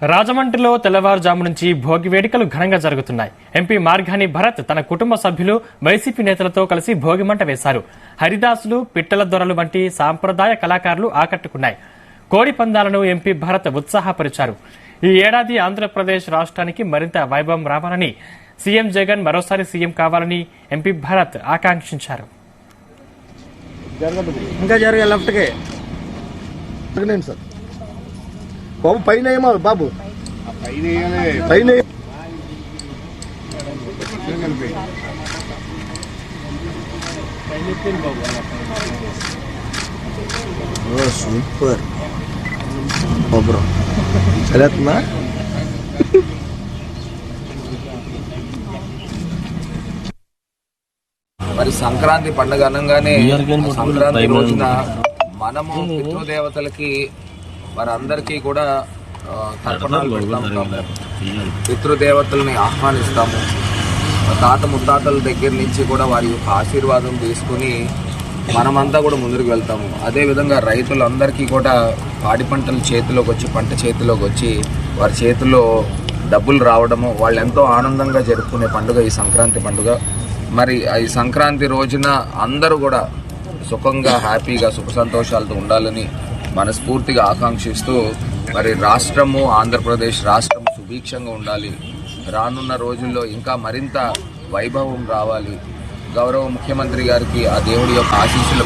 రాజమండ్రిలో తెల్లవారుజాము నుంచి భోగి వేడుకలు ఘనంగా జరుగుతున్నాయి. ఎంపీ మార్గాని భరత్ తన కుటుంబ సభ్యులు వైసీపీ నేతలతో కలిసి భోగి మంట వేశారు. హరిదాసులు, పిట్టల దొరలు వంటి సాంప్రదాయ కళాకారులు ఆకట్టుకున్నాయి. కోడి పందాలను ఎంపీ భరత్ ఉత్సాహపరిచారు. ఈ ఏడాది ఆంధ్రప్రదేశ్ రాష్ట్రానికి మరింత వైభవం రావాలని, సీఎం జగన్ మరోసారి సీఎం కావాలని ఎంపీ భరత్ ఆకాంక్షించారు. బాబు పైన బాబు పైన సూపర్ బ్రో చదువుతుందా మరి సంక్రాంతి పండుగ అనగానే సంక్రాంతి రోజున మనము పితృదేవతలకి వారందరికీ కూడా తర్పణాలు పెడతాము. పితృదేవతల్ని ఆహ్వానిస్తాము. తాత ముత్తాతల దగ్గర నుంచి కూడా వారి యొక్క ఆశీర్వాదం తీసుకుని మనమంతా కూడా ముందుకు వెళ్తాము. అదేవిధంగా రైతులందరికీ కూడా పాడి పంటలు చేతిలోకి వచ్చి, పంట చేతిలోకి వచ్చి వారి చేతిలో డబ్బులు రావడము, వాళ్ళు ఎంతో ఆనందంగా జరుపుకునే పండుగ ఈ సంక్రాంతి పండుగ. మరి ఈ సంక్రాంతి రోజున అందరూ కూడా సుఖంగా, హ్యాపీగా, సుఖ సంతోషాలతో ఉండాలని మనస్ఫూర్తిగా ఆకాంక్షిస్తూ, మరి రాష్ట్రము, ఆంధ్రప్రదేశ్ రాష్ట్రం సుభిక్షంగా ఉండాలి. రానున్న రోజుల్లో ఇంకా మరింత వైభవం రావాలి. గౌరవ ముఖ్యమంత్రి గారికి ఆ దేవుడి యొక్క ఆశీస్సులు